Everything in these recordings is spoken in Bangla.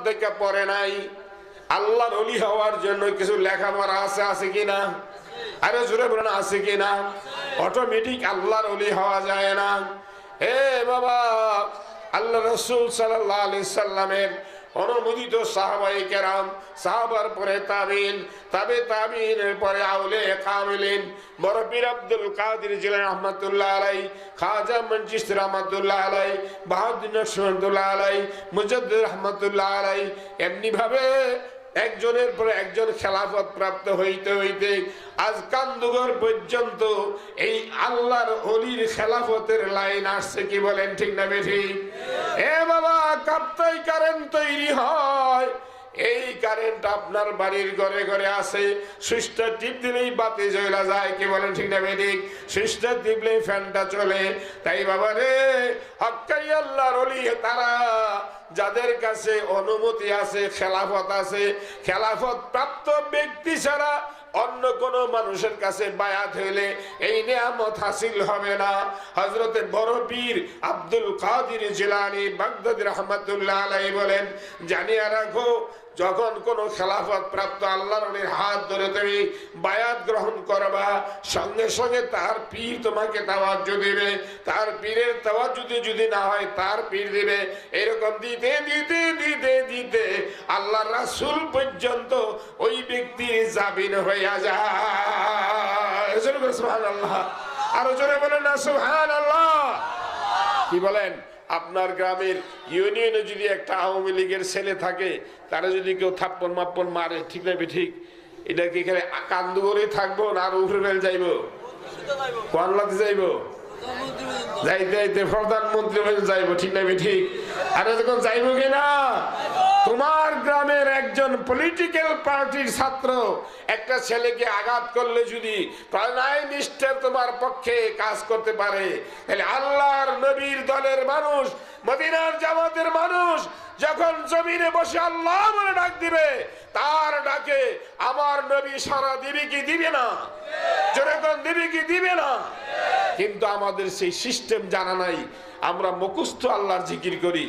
থেকে পড়ে নাই, আল্লাহর ওলি হওয়ার জন্য কিছু লেখাপড়া আছে কিনা? আরে জোরে বলেন আছে কিনা? অটোমেটিক আল্লাহর ওলি হওয়া যায় না। হে বাবা, আল্লাহ রাসূল সাল্লাল্লাহু আলাইহি সাল্লামের অনুমোদিত সাহাবায়ে কেরাম, সাহাবার পরে তাবিঈন, তাবে তাবিঈনের পরে আউলিয়া কামিলিন, বড় পীর আব্দুল কাদের জিলানী রাহমাতুল্লাহ আলাইহি, খাজা মঈন চিশতি রাহমাতুল্লাহ আলাইহি, বাহাউদ্দিন নকশবন্দি রাহমাতুল্লাহ আলাইহি, মুজাদ্দিদ রাহমাতুল্লাহ আলাইহি, এমনি ভাবে একজনের পরে একজন খেলাফত প্রাপ্ত হইতে হইতে আজ কান্দুগর পর্যন্ত এই আল্লাহর ওলির খেলাফতের লাইন আসছে। কি বলেন ঠিক না বেঠিক? এ বাবা, কাপ্তাই কারেন্ট তৈরি হয়, এই কারেন্ট আপনার বাড়ির ঘরে ঘরে আছে, সুইচটা টিপ দিলেই বাতি জ্বলা যায়। কি বলেন ঠিক না বেঠিক? সুইচটা টিপলেই ফ্যানটা চলে। তাই বাবা রে, হক্কাই আল্লাহর ওলি তারা যাদের কাছে অনুমতি আছে, খেলাফত আছে, খেলাফত প্রাপ্ত ব্যক্তি ছাড়া অন্য কোন মানুষের কাছে বায়াত হইলে এই নিয়ামত হাসিল হবে না। হযরতে বড় পীর আব্দুল কাদের জিলানী বাগদাদী রাহমাতুল্লাহ আলাইহি বলেন, জানিয়া রাখো, যখন কোন খেলাফত প্রাপ্ত আল্লাহর ওলির হাত ধরে তুমি বায়াত গ্রহণ করবা, সঙ্গে সঙ্গে তার পীর তোমাকে তাওয়াজ্জু দিবে, তার পীরের তাওয়াজ্জু যদি না হয় তার পীর দিবে। এরকম দিতে দিতে দিতে দিতে আল্লাহর রাসূল পর্যন্ত ওই ব্যক্তির জামিন হইয়া যায়। সুবহানাল্লাহ, আরো জোরে বলেন না সুবহানাল্লাহ। কি বলেন? আপনার গ্রামের ইউনিয়নে যদি একটা আওয়ামী লীগের ছেলে থাকে, তারা যদি কেউ থাপ্পন মাপ্পন মারে, ঠিক না ঠিক? এটা কি এখানে কান্দুগরে থাকবো না আর উপরে বেল যাইব? কোয়ানলাতে যাইব? যাইতে যাইতে প্রধানমন্ত্রী যাইব, ঠিক না ঠিক? আর যখন যাইব কিনা, তোমার গ্রামের একজন পলিটিক্যাল পার্টির ছাত্র একটা ছেলেকে আঘাত করলে যদি প্রায় নিষ্ঠার তোমার পক্ষে কাজ করতে পারে, তাহলে আল্লাহর নবীর দলের মানুষ, মদিনার জামাতের মানুষ যখন জমিনে বসে আল্লাহ বলে ডাক দিবে, তার ডাকে আমার নবী সারা দিবে কি দিবে না? যেরকম দিবে কি দিবে না? কিন্তু আমাদের সেই সিস্টেম জানা নাই। আমরা মুখস্থ আল্লাহর জিকির করি,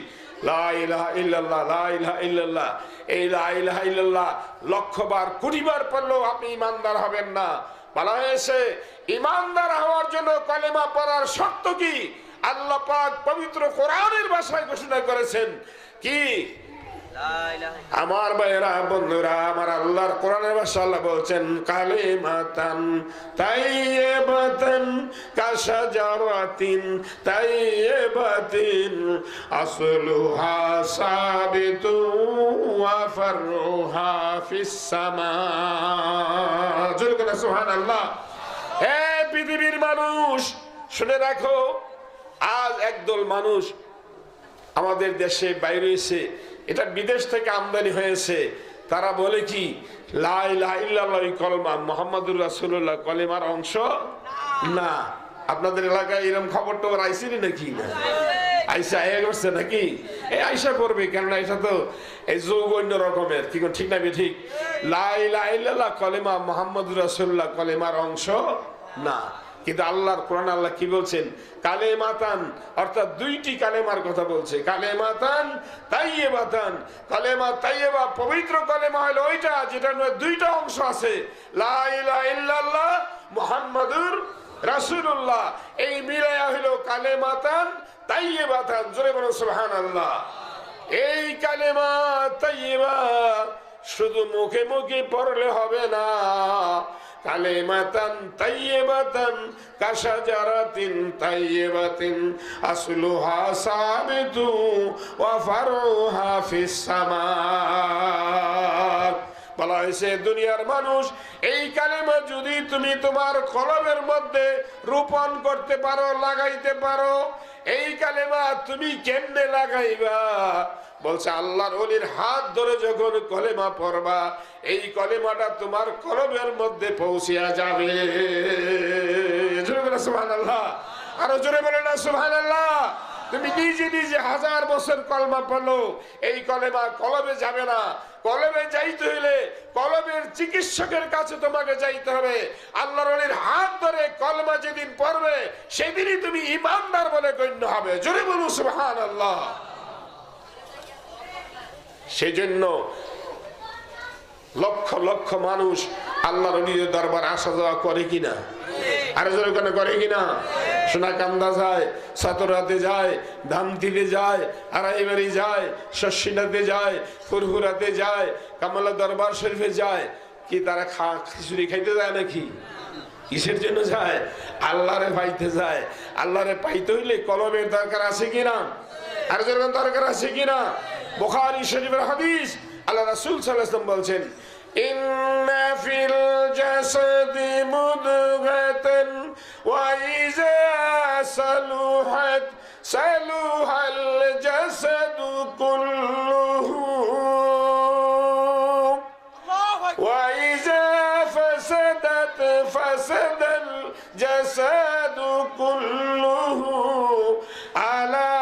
লা ইলাহা ইল্লাল্লাহ, লা ইলাহা ইল্লাল্লাহ। এই লা ইলাহা ইল্লাল্লাহ লক্ষবার কোটিবার পড়লেও আপনি ইমানদার হবেন না। বলা হয়েছে ইমানদার হওয়ার জন্য কালেমা পড়ার শর্ত কি? আল্লাহ পাক পবিত্র কোরআনের ভাষায় ঘোষণা করেছেন কি? আমার ভাইয়েরা, বন্ধুরা আমার, আল্লাহর কোরআনের ভাষা আল্লাহ বলছেন, কালিমাতান তাইয়্যিবাতান কাশাজারাতিন তাইয়্যিবাতিন আসলুহা সাবিতু ওয়া ফারউহা ফিস সামা। জোরে বলেন সুবহানাল্লাহ। হে পৃথিবীর মানুষ, শুনে রাখো, আজ একদল মানুষ আমাদের দেশে বাইরে এসে, এটা বিদেশ থেকে আমদানি হয়েছে, তারা বলে কি লা ইলাহা ইল্লাল্লাহ কলমা মুহাম্মাদুর রাসূলুল্লাহ কলেমার অংশ না। আপনাদের এলাকায় এরকম খবর টবর আইসিনি নাকি? আইসা করছে নাকি? এই আইসা করবে, কেননা এটা তো এই যুগ অন্য রকমের। কি ঠিক না ঠিক? লা ইলাহা ইল্লাল্লাহ কলেমা মুহাম্মাদুর রাসূলুল্লাহ কলেমার অংশ না। কিন্তু আল্লাহর কোরআন আল্লাহ কি বলছেন? কালেমাতান, অর্থাৎ দুইটি কালেমার কথা বলছে। কালেমাতান তাইয়্যিবাতান, কালেমা তাইয়্যিবা পবিত্র কালেমা হলো ওইটা যেটার মধ্যে দুইটা অংশ আছে, লা ইলাহা ইল্লাল্লাহ মুহাম্মাদুর রাসূলুল্লাহ। এই মিলায়া হলো কালেমাতান তাইয়্যিবাতান। জোরে বলুন সুবহানাল্লাহ। এই কালেমা তাইয়্যিবা শুধু মুখে মুখে পড়লে হবে না, কালেমাতান তাইয়্যিবাতান কাশাজারাতিন তাইয়্যিবাতিন আসলুহা সাবিতু ওয়া ফারউহা ফিস সামা। বলা হয়েছে দুনিয়ার মানুষ, এই কালেমা যদি তুমি তোমার কলমের মধ্যে রোপণ করতে পারো, লাগাইতে পারো, এই কালেমা তুমি কেমনে লাগাইবা? বলছে আল্লাহর ওলির হাত ধরে যখন কলেমা পড়বা, এই কলেমাটা তোমার কলমের মধ্যে পৌঁছিয়া যাবে। সুবহানাল্লাহ, আরো জোরে বলে না সুবহানাল্লাহ। তুমি নিজে নিজে 1000 বছর কলমা পড়লো, এই কলেমা কলমে যাবে না। কলমে যাইতে হইলে কলমের চিকিৎসকের কাছে তোমাকে যাইতে হবে। আল্লাহর ওলির হাত ধরে কলমা যেদিন পড়বে, সেদিনই তুমি ইমানদার বলে গণ্য হবে। জোরে বলুন সুবহানাল্লাহ। সেজন্য লক্ষ লক্ষ মানুষ আল্লাহর ওলিদের দরবার আসা যাওয়া করে কিনা, আরো জোরে করে কিনা? সোনাকান্দা যায়, সাতরাতে যায়, ধামতিতে যায়, আড়াইবাড়ি যায়, শস্যিনাতে যায়, ফুরফুরাতে যায়, কামালা দরবার শরীফে যায়। কি তারা খিচুড়ি খাইতে যায় নাকি? কিসের জন্য যায়? আল্লাহরে পাইতে যায়। আল্লাহরে পাইতে হইলে কলমের দরকার আছে কিনা, আর যেরকম দরকার আছে কিনা? বুখারী শরীফের হাদিস, আল্লাহ রাসূল সাল্লাল্লাহু আলাইহি ওয়াসাল্লাম বলছেন, ইন্না ফিল জাসাদি মুদগাতান ওয়া ইযা সালুহাত সালুহাল জাসাদু কুল্লুহু ওয়া ইযা ফাসাদাত ফাসাদাল জাসাদু কুল্লুহু আলা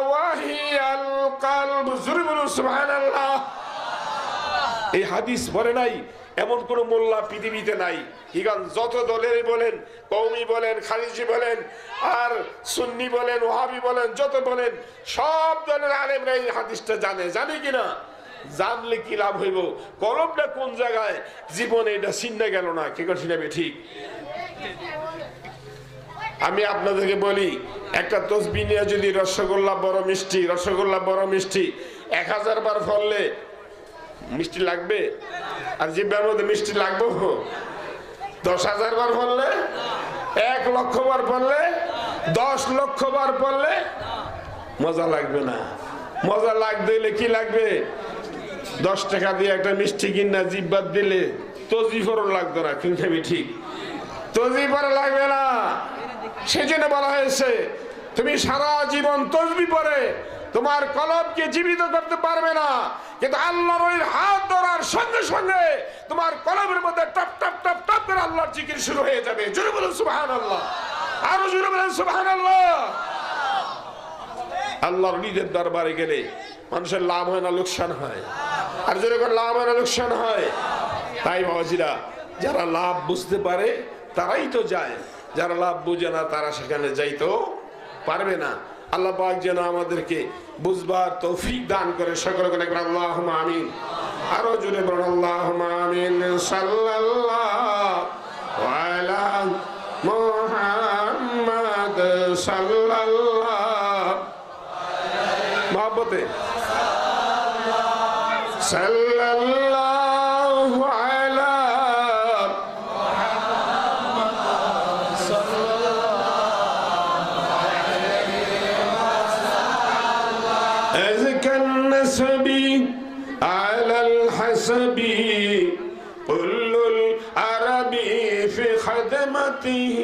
ওয়াহিয়াল কলব। সুবহানাল্লাহ। এই হাদিস পড়ে নাই এমন কোন মোল্লা পৃথিবীতে নাই। ইগান যত দলেরই বলেন, কওমি বলেন, খারিজি বলেন, আর সুন্নি বলেন, ওয়াহাবি বলেন, যত বলেন, সব দলের আলেমরা এই হাদিসটা জানে কিনা? জানলে কি লাভ হইব? কলমটা কোন জায়গায় জীবনে এটা চিন্তা গেল না। কি করছি না ঠিক? আমি আপনাদেরকে বলি, একটা তসবিহ নিয়ে যদি রসগোল্লা বড় মিষ্টি, রসগোল্লা বড় মিষ্টি 1000 বার ফললে মিষ্টি লাগবে? আর জিহ্বার মধ্যে মিষ্টি লাগবে? 10,000 বার পড়লে, 1 লক্ষ বার পড়লে, 10 লক্ষ বার পড়লে মজা লাগবে না। মজা লাগতে হলে কি লাগবে? 10 টাকা দিয়ে একটা মিষ্টি কিনা জিহ্বার দিলে তসবিহও লাগতো না। কিন্তু আমি ঠিক, তসবিহ লাগবে না। সেজন্য বলা হয়েছে, তুমি সারা জীবন তসবিহ পড়ে তোমার কলবকে জীবিত করতে পারবে না, কিন্তু আল্লাহর ওই হাত ধরার সঙ্গে সঙ্গে তোমার কলবের মধ্যে টপ টপ টপ টপ করে আল্লাহর জিকির শুরু হয়ে যাবে। জোরে বলুন সুবহানাল্লাহ, আরো জোরে বলুন সুবহানাল্লাহ। আল্লাহর ওলিদের দরবারে গেলে মানুষের লাভ হয় না লোকসান হয়? আর জোরে করে লাভ হয় না লোকসান হয়? তাই বাবাজিরা, যারা লাভ বুঝতে পারে তারাই তো যায়, যারা লাভ বুঝে না তারা সেখানে যাইতেও পারবে না। আল্লাহ পাক যেন আমাদেরকে বুঝবার তৌফিক দান করে। সকলে করে আল্লাহুম্মা আমিন। আরো জোরে বলুন আল্লাহুম্মা আমিন। সাল্লাল্লাহু আলা মুহাম্মাদ সাল্লাল্লাহু মহব্বতে সাল্লাল্লাহু আলা على الحسب كل العربي في خدمته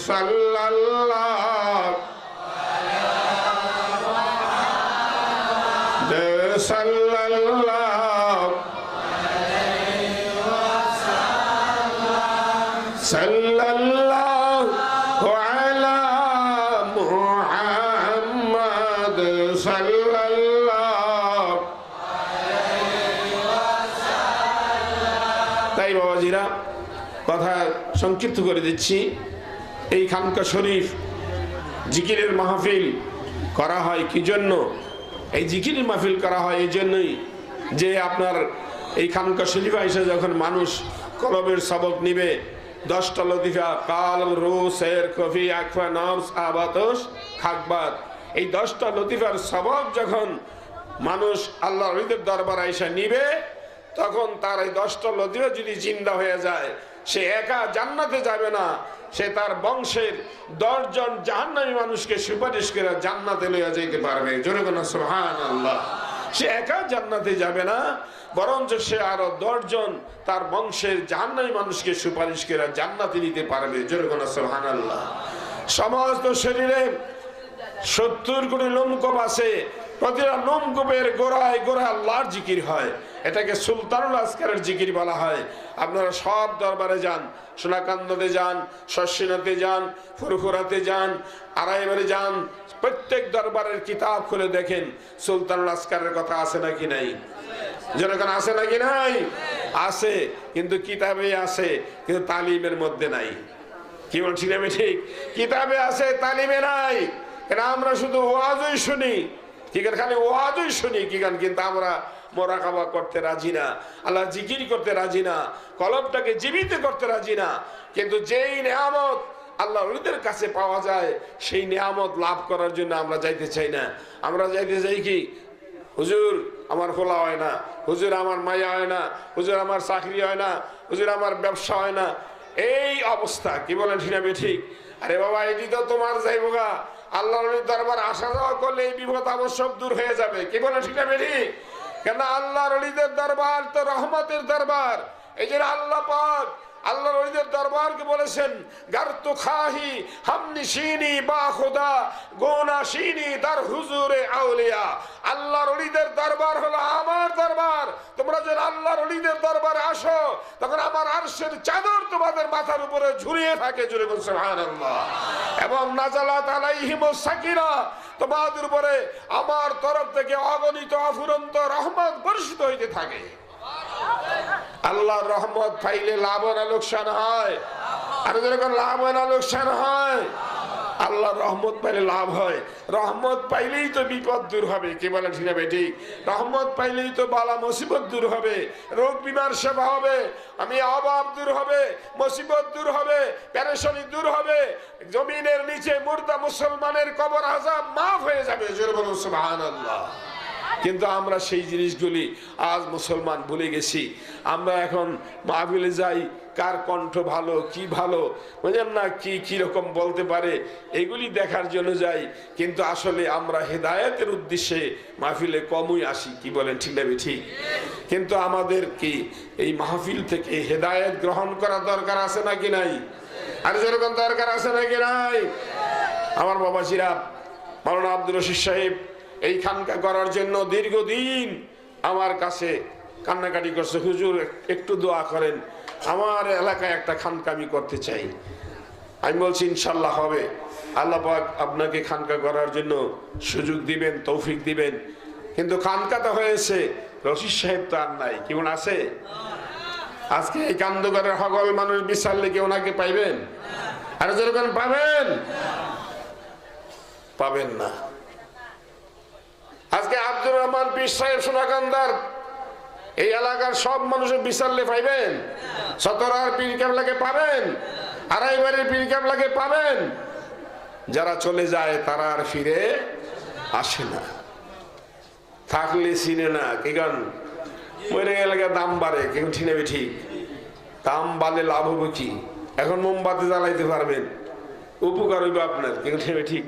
صلى الله صلى الله صلى الله على محمد صلى الله। তাই বাবাজিরা, কথা সংক্ষিপ্ত করে দিচ্ছি। এই খানকা শরীফ জিকিরের মাহফিল করা হয় কি জন্য? এই জিকিরের মাহফিল করা হয় এই জন্যই যে আপনার এই খানকা শরীফে এসে যখন মানুষ কলবের সবক নিবে, 10টা লতিফা কালব রু শের কফি আকফা নফস আবাতস খাকবাত, এই 10টা লতিফার সবক যখন মানুষ আল্লাহর ওলিদের দরবারে এসে নিবে, তখন তার এই 10টা লতিফা যদি জিন্দা হয়ে যায়, সে একা জান্নাতে যাবে না, সে তার বংশের 10 জন জাহান্নামী মানুষকে সুপারিশ করে জান্নাতে লইয়া যেতে পারবে। জোরে বলুন সুবহানাল্লাহ। সে একা জান্নাতে যাবে না, বরঞ্চ সে আরো 10 জন তার বংশের জাহান্নামী মানুষকে সুপারিশ করে জান্নাতে নিতে পারবে। জোরে বলুন সুবহানাল্লাহ। সমস্ত শরীরে 70 কোটি লোমকূপ আছে, প্রতিটা লোমকূপের গোড়ায় গোড়ায় আল্লাহর জিকির হয়। এটাকে সুলতানুল আসকারের জিকির বলা হয়। আপনারা সব দরবারে যান, সোনাকান্দাতে যান, শস্যিনাতে যান, ফুরফুরাতে যান, আড়াইবাড়ি যান, প্রত্যেক দরবারের কিতাব খুলে দেখেন সুলতানুল আসকারের কথা আছে নাকি নাই? যেরকম আছে নাকি নাই? আছে, কিন্তু কিতাবে আছে, কিন্তু তালিমের মধ্যে নাই। কি বলছি আমি ঠিক? কিতাবে আছে, তালিমে নাই। এটা আমরা শুধু ওয়াজই শুনি, কি গান খালি ওয়াজই শুনি কি গান, কিন্তু আমরা মোরাকাবা করতে রাজি না, আল্লাহ জিকির করতে রাজি না, কলবটাকে জীবিত করতে রাজি না। কিন্তু যেই নেয়ামত আল্লাহ ওলিদের কাছে পাওয়া যায় সেই নেয়ামত লাভ করার জন্য আমরা যাইতে চাই না। আমরা যাইতে চাই কি, হুজুর আমার খোলা হয় না, হুজুর আমার মায়া হয় না, হুজুর আমার চাকরি হয় না, হুজুর আমার ব্যবসা হয় না, এই অবস্থা। কি বলেন ঠিক না ঠিক? আরে বাবা, এটি তো তোমার যাইবগা, আল্লাহর দরবার আসা যাওয়া করলে এই বিপদ আবশ্যক দূর হয়ে যাবে। কি বলেন ঠিক না ঠিক? কেন আল্লাহর ওলিদের দরবার তো রহমতের দরবার। এই জন্য আল্লাহ পাক আল্লাহর ওলিদের দরবারকে বলেছেন গারতু খাহি হামনিশিনি বা খুদা গোনাশিনি দার হুজুরে আউলিয়া। আল্লাহর ওলিদের দরবার হলো আমার দরবার। তোমরা যখন আল্লাহর ওলিদের দরবারে আসো তখন আমার আরশের চাদর তোমাদের মাথার উপরে ঝুলিয়ে থাকে, জুড়ে বলছে সুবহানাল্লাহ। এবং নাজালাত আলাইহিমুস সাকিনা, তোমাদের উপরে আমার তরফ থেকে অগণিত অফুরন্ত রহমত বর্ষিত হইতে থাকে। আল্লাহর রহমত পাইলে লাভ না লোকসান হয়? আর যখন লাভ হয় না লোকসান হয়? আল্লাহর রহমত পাইলে লাভ হয়। রহমত পাইলেই তো বিপদ দূর হবে। কি বলেন ঠিক না ঠিক? রহমত পাইলেই তো বালা মুসিবত দূর হবে, রোগ বিমার সেবা হবে, আমি অভাব দূর হবে, মুসিবত দূর হবে, পেরেশানি দূর হবে, জমিনের নিচে মুর্দা মুসলমানের কবর আযাব মাফ হয়ে যাবে। জোরে বলুন সুবহানাল্লাহ। কিন্তু আমরা সেই জিনিসগুলি আজ মুসলমান ভুলে গেছি। আমরা এখন মাহফিলে যাই, কার কণ্ঠ ভালো, কি ভালো বুঝেন না, কি কিরকম বলতে পারে, এগুলি দেখার জন্য যাই। কিন্তু আসলে আমরা হেদায়েতের উদ্দেশ্যে মাহফিলে কমই আসি। কি বলেন ঠিক না ঠিক? কিন্তু আমাদের কি এই মাহফিল থেকে হেদায়েত গ্রহণ করা দরকার আছে নাকি নাই? আর যেরকম দরকার আছে নাকি নাই? আমার বাবা সিরাপ মাওলানা আব্দুর রশিদ সাহেব এই খানকা করার জন্য দীর্ঘদিন আমার কাছে কান্নাকাটি করছে, হুজুর একটু দোয়া করেন, আমার এলাকায় একটা খানকা আমি করতে চাই। আমি বলছি ইনশাল্লাহ হবে, আল্লাহ পাক আপনাকে খানকা করার জন্য সুযোগ দিবেন, তৌফিক দিবেন। কিন্তু খানকা তো হয়েছে, রশিদ সাহেব তো আর নাই। কেমন আছে? আজকে এই কান্দঘরের সকল মানুষ বিচারলে কি ওনাকে পাইবেন? আর যেরকম পাবেন? পাবেন না। আজকে আব্দুর রহমান পীর সাহেব সোনাকান্দার এই এলাকার সব মানুষের বিচারলে পাইবেন? সতরার পীর কেবলাকে পাবেন? আড়াইবাড়ির পীর কেবলাকে পাবেন? যারা চলে যায় তারা আর ফিরে আসে না, থাকলে চিনে না। কি গান? মরে গেলে দাম বাড়ে। কেউ ঠিক নেবে ঠিক? দাম বাড়লে লাভ হবে কি? এখন মোমবাতি জ্বালাইতে পারবেন, উপকার হইবে আপনার। কেউ ঠিক নেবে ঠিক?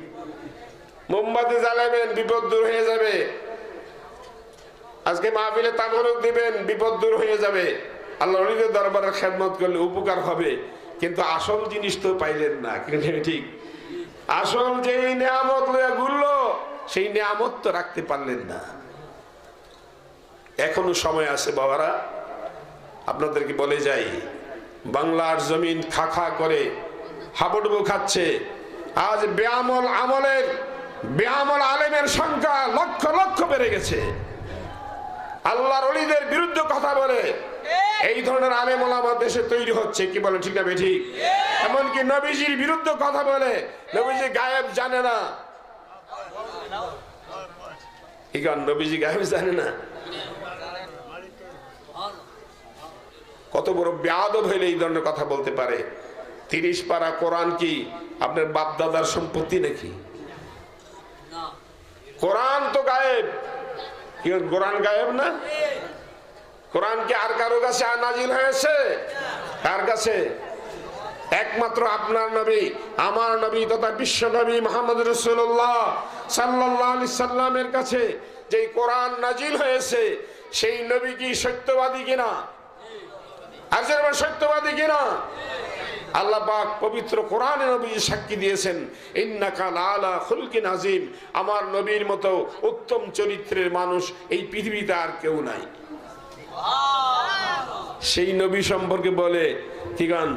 মোমবাতি জ্বালাবেন, বিপদ দূর হয়ে যাবে। আজকে মাহফিলে তাবরুক দিবেন, বিপদ দূর হয়ে যাবে। আল্লাহর ওলিদের দরবারে খেদমত করলে উপকার হবে। কিন্তু আসল জিনিস তো পাইলেন না। ঠিক? আসল যে নিয়ামত লইয়া ঘুরলো সেই নিয়ামত তো রাখতে পারলেন না। এখনো সময় আছে বাবারা, আপনাদেরকে বলে যাই, বাংলার জমিন খা খা করে হাবুডুবু খাচ্ছে। আজ বেআমল আলেমের সংখ্যা লক্ষ লক্ষ বেড়ে গেছে। আল্লাহর ওলিদের বিরুদ্ধে কথা বলে এই ধরনের আলেম ওলামা দেশে তৈরি হচ্ছে। কি বলেন ঠিক না ঠিক? এমনকি নবীজির বিরুদ্ধে কথা বলে, নবীজি গায়েব জানে না। কি কারণ? নবীজি গায়েব জানে না। কত বড় বেয়াদব হইলে এই ধরনের কথা বলতে পারে? 30 পারা কোরআন কি আপনার বাপ দাদার সম্পত্তি নাকি? কোরআন তো গায়েব। কি কোরআন গায়েব না? কোরআন কি আর কারো কাছে নাজিল হয়েছে? কার কাছে? একমাত্র আপনার নবী, আমার নবী তথা বিশ্ব নবী মুহাম্মদ রাসূলুল্লাহ সাল্লাল্লাহু আলাইহি সাল্লামের কাছে যে কোরআন নাজিল হয়েছে, সেই নবী কি সত্যবাদী কিনা? আর যারা সত্যবাদী কিনা? আল্লাহ পাক পবিত্র কোরআনে নবীজি সাক্ষী দিয়েছেন, ইন্নাকা লাআলা খুলকিন আযীম। আমার নবীর মতো উত্তম চরিত্রের মানুষ এই পৃথিবীতে আর কেউ নাই। সেই নবী সম্পর্কে বলে কি গান?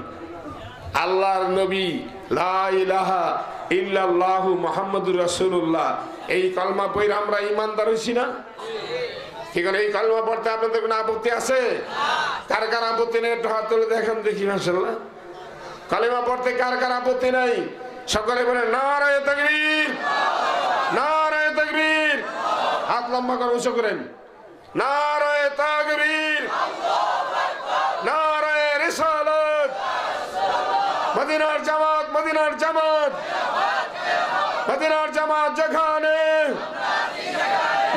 আল্লাহর নবী লা ইলাহা ইল্লাল্লাহু মুহাম্মাদুর রাসূলুল্লাহ। এই কলমা পড়ে আমরা ঈমানদার হইছি না? কি গান? এই কলমা পড়তে আপনাদের কোনো আপত্তি আছে? কার কার আপত্তি নেই একটু হাত তুলে দেখেন দেখি। মাশাআল্লাহ, কালেমা পড়তে কার কার আপত্তি নাই? সকলে বলে নারায়ে তাকবীর, নারায়ে তাকবীর, হাত লম্বা করে উঁচু করেন। নারায়ে তাকবীর, নারায়ে রিসালাত, মদিনার জামাত, মদিনার জামাত, মদিনার জামাত যেখানে,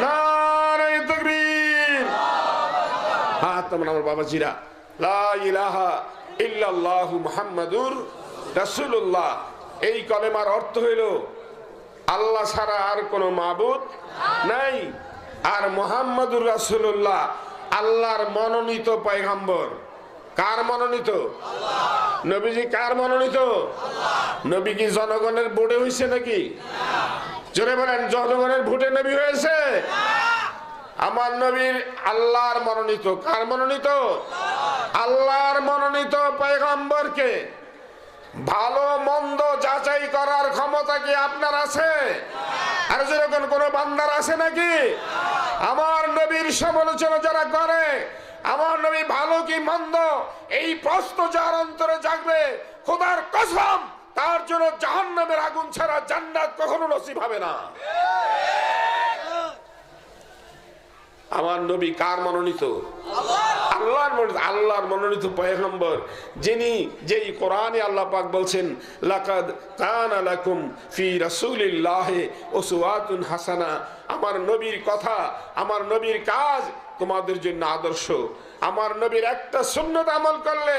নারায়ে তাকবীর। হাত তোমরা আমার বাবাজিরা, লা ইলাহা ইল্লাল্লাহু মুহাম্মাদুর রাসূলুল্লাহ, এই কলেমার অর্থ হইল আল্লাহ ছাড়া আর কোনো মাবুদ নাই, আর মুহাম্মাদুর রাসূলুল্লাহ আল্লাহর মনোনীত পয়গম্বর। কার মনোনীত? নবীজি কার মনোনীত? নবী কি জনগণের ভোটে হয়েছে নাকি? জোরে বলেন, জনগণের ভোটে নবী হয়েছে? আমার নবীর আল্লাহর মনোনীত। কার মনোনীত? আল্লাহর মনোনীত পয়গম্বরকে ভালো মন্দ যাচাই করার ক্ষমতা কি আপনার আছে? আর যেরকম কোন বান্দার আছে নাকি? আমার নবীর সমালোচনা যারা করে, আমার নবী ভালো কি মন্দ এই প্রশ্ন যার অন্তরে জাগবে, খোদার কসম তার জন্য জাহান্নামের আগুন ছাড়া জান্নাত কখনো নসিব হবে না। আমার নবী কার মনোনীত? আল্লাহর মনোনীত। আল্লাহর মনোনীত পয়গম্বর, যিনি যেই কোরআনে আল্লাহ পাক বলছেন লাকাদ কানা লাকুম ফি রাসূলিল্লাহি উসওয়াতুন হাসানা, আমার নবীর কথা, আমার নবীর কাজ তোমাদের জন্য আদর্শ। আমার নবীর একটা সুন্নাত আমল করলে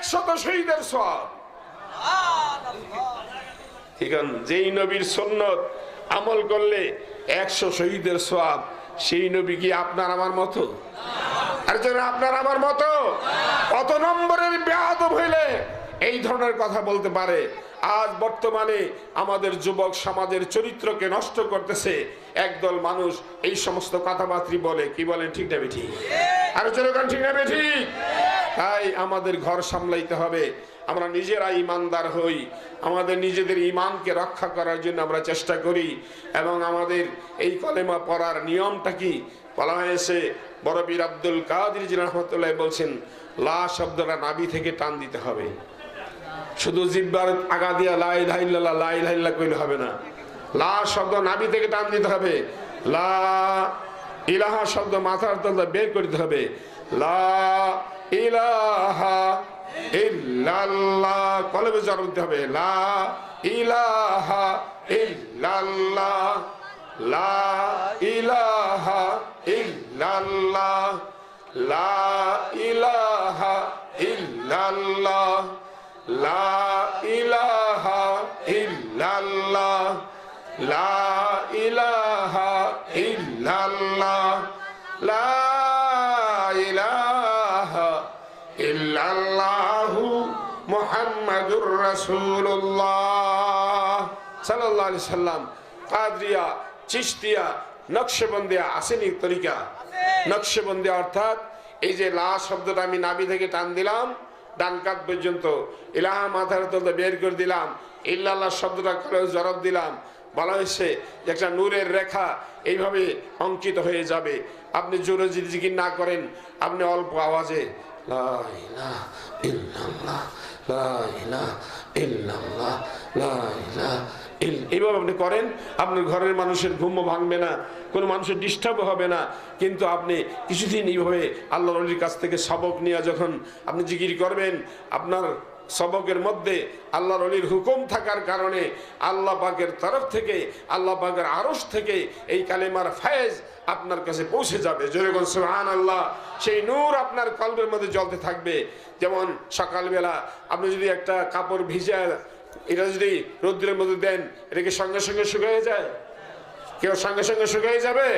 100 শহীদের সওয়াব। ঠিক আছে, যেই নবীর সুন্নাত আমল করলে 100 শহীদের সওয়াব, সেই নবী কি আপনার আমার মতো? আর যারা আপনার আমার মতো কত নম্বরের বেয়াদব হইলে এই ধরনের কথা বলতে পারে? আজ বর্তমানে আমাদের যুবক সমাজের চরিত্রকে নষ্ট করতেছে একদল মানুষ, এই সমস্ত কথাবার্তা বলে। কি বলেন ঠিক না বেঠিক? আর যেরকম ঠিক না বেঠিক? তাই আমাদের ঘর সামলাইতে হবে, আমরা নিজেরা ইমানদার হই, আমাদের নিজেদের ইমানকে রক্ষা করার জন্য আমরা চেষ্টা করি। এবং আমাদের এই কলেমা পড়ার নিয়মটা কি বলা হয়েছে, বড় পীর আব্দুল কাদের জিলানী রাহমাতুল্লাহ বলছেন, লা শব্দটা নাভি থেকে টান দিতে হবে। শুধু জিহ্বার আগা দিয়া লা ইলাহা ইল্লাল্লাহ লা ইলাহা ইল্লাল্লাহ কইলে হবে না, লা শব্দ নাভি থেকে টান দিতে হবে, লা ইলাহা শব্দ মাথার তলা বের করতে হবে, লা ইলাহা ইল্লাল্লাহ কলবে জড় দিতে হবে, লা ইলাহা ইল্লাল্লাহ, লা ইলাহা ইল্লাল্লাহ, লা ইলাহা ইল্লাল্লাহ, লা ইলাহা ইল্লাল্লাহ, লা ইলাহা ইল্লাল্লাহ, লা ইলাহা ইল্লাল্লাহু মুহাম্মাদুর রাসূলুল্লাহ সাল্লাল্লাহু আলাইহি সাল্লাম। কাদরিয়া, চিশতিয়া, নকশবন্দিয়া আসেনি তরিকা? নকশবন্দিয়া অর্থাৎ এই যে লা শব্দটা আমি নাভি থেকে টান দিলাম ডান কাঁধ পর্যন্ত, ইলাহা মাথার তলে বের করে দিলাম, ইল্লাল্লাহ শব্দটা করে জরব দিলাম, বলা হয়েছে যে একটা নূরের রেখা এইভাবে অঙ্কিত হয়ে যাবে। আপনি জোরে যদি জিকির না করেন, আপনি অল্প আওয়াজে লা ইলাহা ইল্লাল্লাহ লা ইলাহা ইল্লাল্লাহ লা ইলাহা এইভাবে আপনি করেন, আপনার ঘরের মানুষের ঘুমও ভাঙবে না, কোনো মানুষের ডিস্টার্ব হবে না। কিন্তু আপনি কিছুদিন এইভাবে আল্লাহর ওলির কাছ থেকে সবক নিয়ে যখন আপনি জিকির করবেন, আপনার সবকের মধ্যে আল্লাহর ওলির হুকুম থাকার কারণে আল্লাহ পাকের তরফ থেকে, আল্লাহ পাকের আরশ থেকে এই কালেমার ফায়েজ আপনার কাছে পৌঁছে যাবে। জোরে বলুন সুবহানাল্লাহ। সেই নূর আপনার কলবের মধ্যে জ্বলতে থাকবে। যেমন সকালবেলা আপনি যদি একটা কাপড় ভিজা এটা যদি রৌদ্রের মধ্যে দেন, এটা কি সঙ্গে সঙ্গে শুকিয়ে যায়? কেউ সঙ্গে সঙ্গে শুকিয়ে যাবে?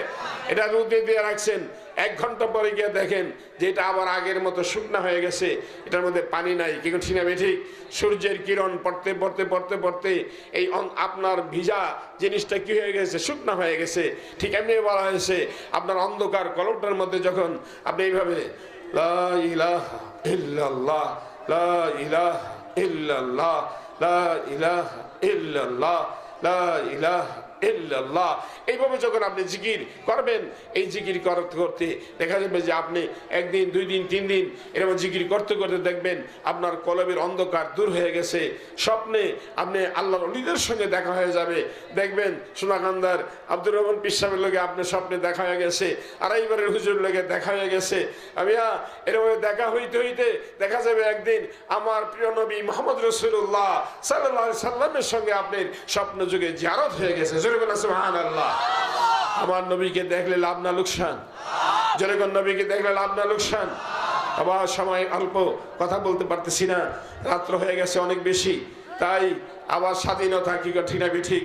এটা রৌদ্রে দিয়ে রাখছেন, 1 ঘন্টা পরে গিয়ে দেখেন যে এটা আবার আগের মতো শুকনা হয়ে গেছে, এটার মধ্যে পানি নাই। কি ঠিক না ঠিক? সূর্যের কিরণ পড়তে পড়তে পড়তে পড়তে এই আপনার ভিজা জিনিসটা কি হয়ে গেছে? শুকনা হয়ে গেছে। ঠিক এমনি বলা হয়েছে, আপনার অন্ধকার কলবটার মধ্যে যখন আপনি এইভাবে লা ইলাহা ইল্লাল্লাহ লা ইলাহা ইল্লাল্লাহ লা ইলাহা ইল্লাল্লাহ লা ইলাহা ইল্লাল্লাহ। এইভাবে যখন আপনি জিকির করবেন, এই জিকির করতে করতে দেখা যাবে যে আপনি একদিন, 2 দিন, 3 দিন এরকম জিকির করতে করতে দেখবেন আপনার কলবের অন্ধকার দূর হয়ে গেছে। স্বপ্নে আপনি আল্লাহর ওলিদের সঙ্গে দেখা হয়ে যাবে। দেখবেন সোনাকান্দার আব্দুর রহমান পীর সাহেবের লগে আপনার স্বপ্নে দেখা হয়ে গেছে, আড়াইবারের হুজুর লগে দেখা হয়ে গেছে। এরকম দেখা হইতে হইতে দেখা যাবে একদিন আমার প্রিয় নবী মুহাম্মদ রাসূলুল্লাহ সাল্লাল্লাহু আলাইহি সাল্লামের সঙ্গে আপনার স্বপ্ন যুগে জিয়ারত হয়ে গেছে। জোরে বলেন সুবহানাল্লাহ। আমার নবীকে দেখলে লাভ না লোকসান? জোরে বলেন, নবীকে দেখলে লাভ না লোকসান? আবার সময় অল্প, কথা বলতে পারতেছি না, রাত্র হয়ে গেছে অনেক বেশি, তাই আবার স্বাধীনতা কি ঠিক না ঠিক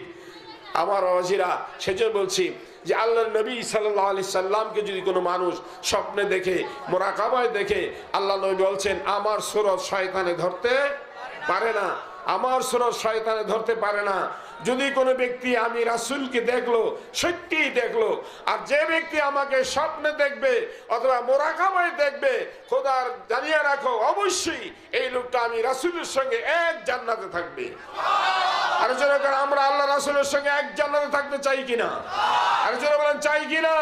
আমার বাবাজিরা। সেজন্য বলছি যে আল্লাহর নবী সাল্লাল্লাহু আলাইহি সাল্লামকে যদি কোনো মানুষ স্বপ্নে দেখে, মুরাকাবায় দেখে, আল্লাহ নবী বলছেন আমার সুরত শয়তানে ধরতে পারে না, আমার সুরত শয়তানে ধরতে পারে না। যদি কোনো ব্যক্তি আমি রাসূলকে দেখলো, সত্যিই দেখলো, আর যে ব্যক্তি আমাকে স্বপ্নে দেখবে অথবা মুরাকাবায় দেখবে, খোদার জানিয়ে রাখো অবশ্যই এই লোকটা আমি রাসূলের সঙ্গে এক জান্নাতে থাকবে। আর যারা আমরা আল্লাহ রাসূলের সঙ্গে এক জান্নাতে থাকতে চাই কিনা? আর যারা বলেন চাই কিনা?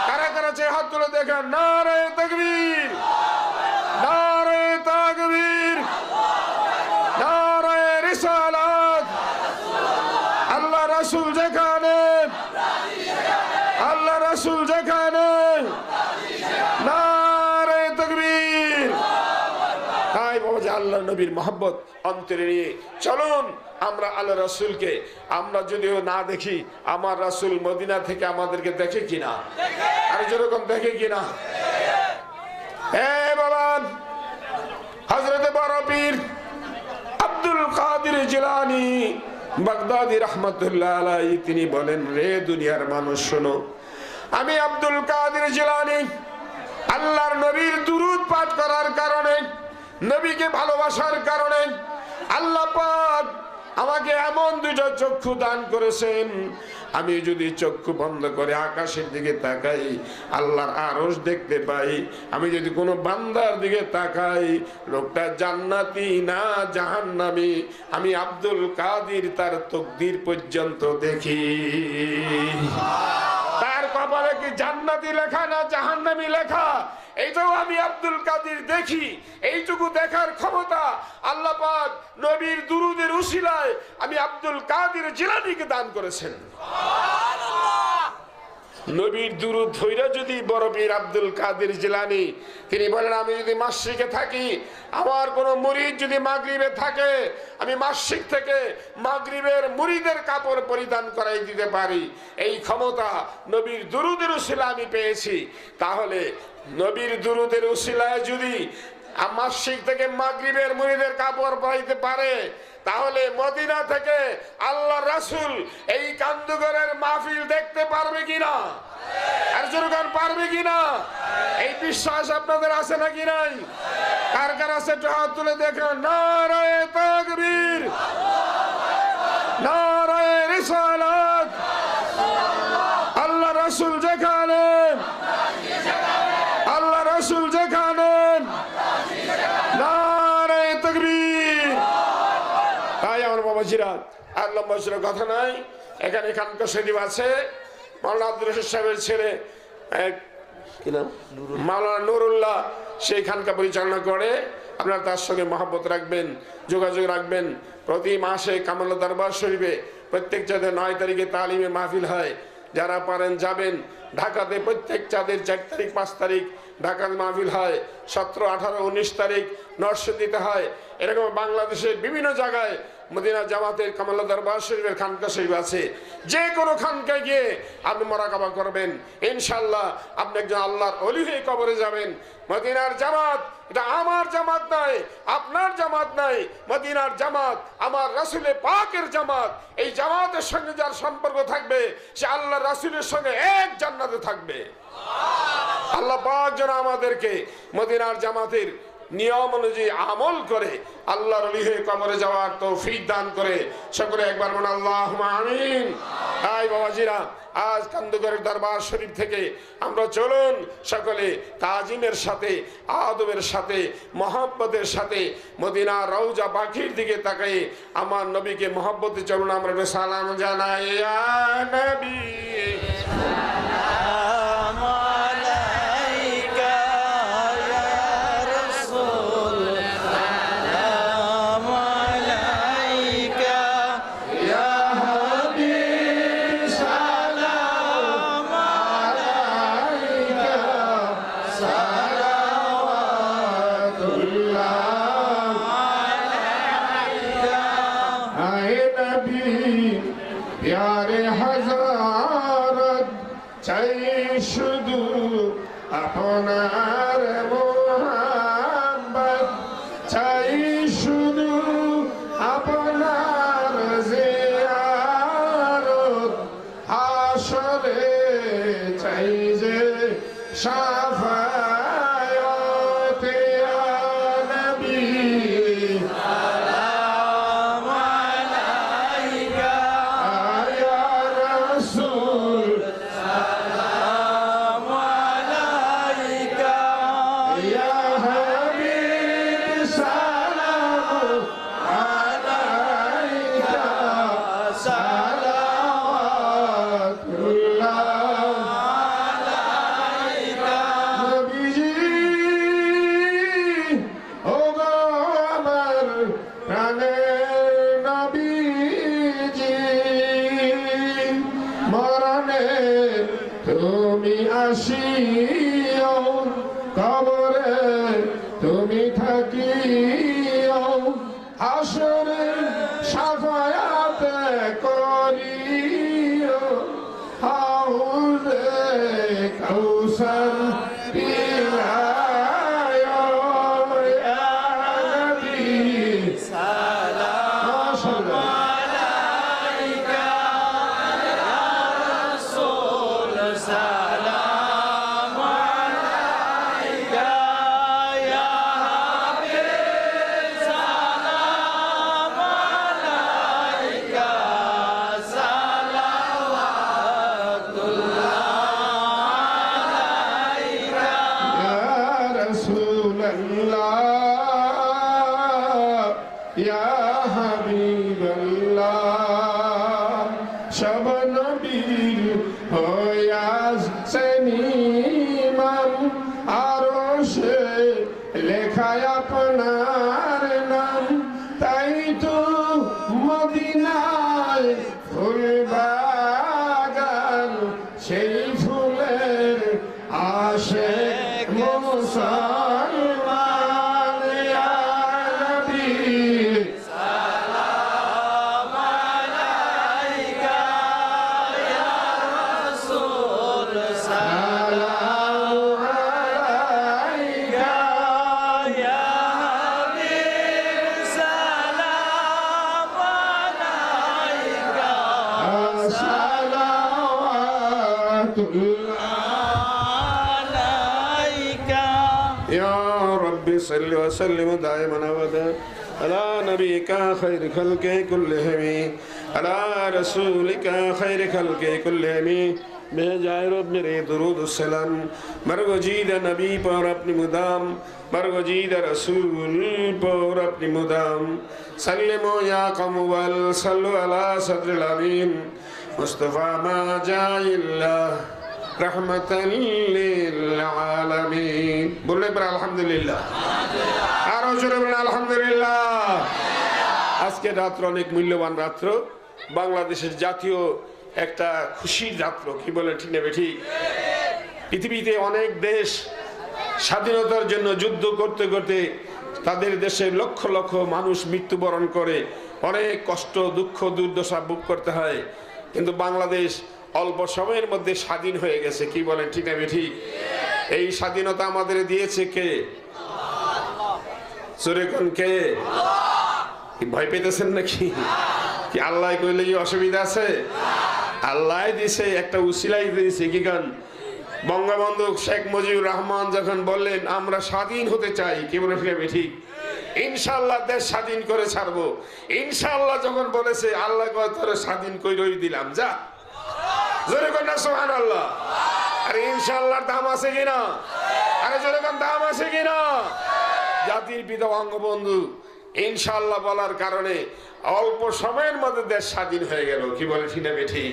কারা কারা চাই হাত তুলে দেখেন। নারে তাকবীর, নারে তাকবীর, নারে রিসালাত। আল্লাহ রাসূল যেখানে, আল্লাহ রাসূল যেখানে, নারে তাকবীর। তাই বাবা যে আল্লাহ নবীর মহব্বত অন্তরে নিয়ে চলুন আমরা আল্লাহ রাসূলকে, আমরা যদিও না দেখি, আমার রাসূল মদিনা থেকে আমাদেরকে দেখে কিনা? আর যেরকম দেখে কিনা? বাবা হযরত বড় পীর আব্দুল কাদের জিলানী বাগদাদী রাহমাতুল্লাহ আলাইহি তিনি বলেন, রে দুনিয়ার মানুষ শোনো, আমি আব্দুল কাদের জিলানী আল্লাহর নবীর দুরূদ পাঠ করার কারণে, নবীকে ভালোবাসার কারণে আল্লাহ পাক আমাকে এমন 2টা চক্ষু দান করেছেন। আমি যদি চক্ষু বন্ধ করে আকাশের দিকে তাকাই, আল্লাহর আরশ দেখতে পাই। আমি যদি কোনো বান্দার দিকে তাকাই, লোকটা জান্নাতি না জাহান্নামী, আমি আব্দুল কাদের তার তাকদীর পর্যন্ত দেখি। তার কপালে কি জান্নাতি লেখা না জাহান্নামী লেখা, এইটাও আমি আব্দুল কাদের দেখি। এইটুকু দেখার ক্ষমতা আল্লাহ পাক নবীর দুরূদের উসিলায় আমি আব্দুল কাদের জিলানীকে দান করেছেন। নবীর দুরূদ ধইরা যদি বড় পীর আব্দুল কাদের জিলানী তিনি বলেন, আমি যদি মাশরিকে থাকি, আমার কোন মুরিদ যদি মাগরিবে থাকে, আমি মাশরিক থেকে মাগরিবের মুরিদের কাপড় পরিধান করাই দিতে পারি। এই ক্ষমতা নবীর দুরূদের উসিলায় আমি পেয়েছি। তাহলে নবীর দুরূদের উসিলায় যদি মাশরিক থেকে মাগরিবের মুরিদের কাপড় পরাইতে পারে, তাহলে মদিনা থেকে আল্লাহ রাসূল এই কান্দুগরের মাহফিল দেখতে পারবে কিনা? আর জোরগান পারবে কিনা? এই বিশ্বাস আপনাদের আছে নাকি নাই? কার কার আছে একটু হাত তুলে দেখেন। নারে তাকবীর, নারে রিসালাত। আল্লাহ রাসূল যেখানে, আল্লাহ রাসূল যেখানে, নারে তাকবীর। তাই আমার বাবাজিরা আর লম্বা ছিল কথা নাই, এখানে খানকা শরীফ আছে। মাওলানা আব্দুর রশিদ সাহেবের ছেলে কি নাম, মাওলানা নুরুল্লাহ, সেই খানকা পরিচালনা করে। আপনারা তার সঙ্গে মহব্বত রাখবেন, যোগাযোগ রাখবেন। প্রতি মাসে কামাল দরবার শরীফে প্রত্যেক চাঁদে 9 তারিখে তালিমে মাহফিল হয়। যারা পারেন যাবেন। ঢাকাতে প্রত্যেক চাঁদের 4 তারিখ 5 তারিখ ঢাকার মাহফিল হয়। 17, 18, 19 তারিখ নরসিংদীতে হয়। এরকম বাংলাদেশের বিভিন্ন জায়গায় মদিনা জামাতের কামাল দরবার শরীফের খানকা শরীফ আছে। যে কোনো খানকায় গিয়ে আপনি মুরাকাবা করবেন, ইনশাআল্লাহ আপনি একজন আল্লাহর ওলি হয়ে কবরে যাবেন। মদিনার জামাত এটা আমার জামাত নয়, আপনার জামাত নয়। মদিনার জামাত আমার রাসূলের পাকের জামাত। এই জামাতের সঙ্গে যার সম্পর্ক থাকবে সে আল্লাহ রাসূলের সঙ্গে এক জান্নাতে থাকবে। আল্লাহ পাক যেন আমাদেরকে মদিনার জামাতের নিয়ম অনুযায়ী আমল করে আল্লাহর ওলি হয়ে কবরে যাওয়ার তৌফিক দান করে। সকলে একবার বলুন আল্লাহুম্মা আমিন। আয় বাবাজিরা, আজ কান্দুগড়ের দরবার শরীফ থেকে আমরা চলুন সকলে তাজিমের সাথে, আদবের সাথে, মহব্বতের সাথে মদিনার রওজা পাখির দিকে তাকাই আমার নবীকে মহব্বতে চলুন আমরা একটু সালাম জানাই। ইয়া নবী प्यारे हजारत चाहे शुदू अपनार मोहब्बत चाहे शुदू अपनार जियारत हाशरे चाहे शाफायत या नबी তুমি আসিও কবরে তুমি থাকিও হাসরে শাফায়াত করিও হাউজে কাউসার পিলায়ো ইয়া নবী সালাম আলাইকা ইয়া রাসূল সালাম আলাইকা ইয়া হাবিব সালাম আলাইকা সালাওয়াতুল্লাহ আলাইকা ইয়া রাসূলুল্লাহ ইয়া হাবিবাল্লাহ সব নবীর হয়াস সেনিমাম আরশে লেখায় আপনার নাম তাই তো মদিনায় ফুল বাগান সেই ফুলের আশিক মুসলমান ইয়া নবী সালাম আলাইকা ইয়া রাসূল সালাম আলাইকা ইয়া হাবিব সালাম আলাইকা সালাওয়াতুল্লাহ আলাইকা ইয়া রব্বি সাল্লি ওয়া সাল্লিম দাইমান আবাদা আলা নবিকা খায়র খালকি কুল্লিহিম আলা রাসূলিকা খায়র খালকি কুল্লিহিম भेजाए रब मेरे दुरूद सलाम मरगजीदा नबी पर अपनी मुदाम मरगजीदा रसूल पर अपनी मुदाम सल्लिमो या कमवल सल्लु अला सद्रिल अमीन मुस्तफा मा जाइल्ला रहमतन लिल आलमीन बोले पर अल्हम्दुलिल्लाह आरो जोरे बोले अल्हम्दुलिल्लाह আজকে রাত্র অনেক মূল্যবান রাত্র বাংলাদেশের জাতীয় একটা খুশির রাত্র কি বলে ঠিক না বেঠি পৃথিবীতে অনেক দেশ স্বাধীনতার জন্য যুদ্ধ করতে করতে তাদের দেশে লক্ষ লক্ষ মানুষ মৃত্যুবরণ করে অনেক কষ্ট দুঃখ দুর্দশা ভোগ করতে হয় কিন্তু বাংলাদেশ অল্প সময়ের মধ্যে স্বাধীন হয়ে গেছে কি বলেন ঠিক না বেঠি এই স্বাধীনতা আমাদের দিয়েছে কে জোরে কোন কে কি ভয় পেতেছেন নাকি কি আল্লাহ কইলে কি অসুবিধা আছে আল্লাহ দিছে একটা উসিলাই দিয়েছে কি গান বঙ্গবন্ধু শেখ মুজিবুর রহমান যখন বললেন আমরা স্বাধীন হতে চাই, কি বলে ঠিক, ইনশাআল্লাহ দেশ স্বাধীন করে ছাড়বো, ইনশাআল্লাহ যখন বলেছে আল্লাহ তোরে স্বাধীন কইরই দিলাম, যা জোরে কোন না সুবহানাল্লাহ। আরে ইনশাআল্লাহর দাম আছে কিনা? আরে জোরে কোন দাম আছে কিনা? জাতির পিতা বঙ্গবন্ধু ইনশাআল্লাহ বলার কারণে অল্প সময়ের মধ্যে দেশ স্বাধীন হয়ে গেল, কি বলে ঠিক না ঠিক?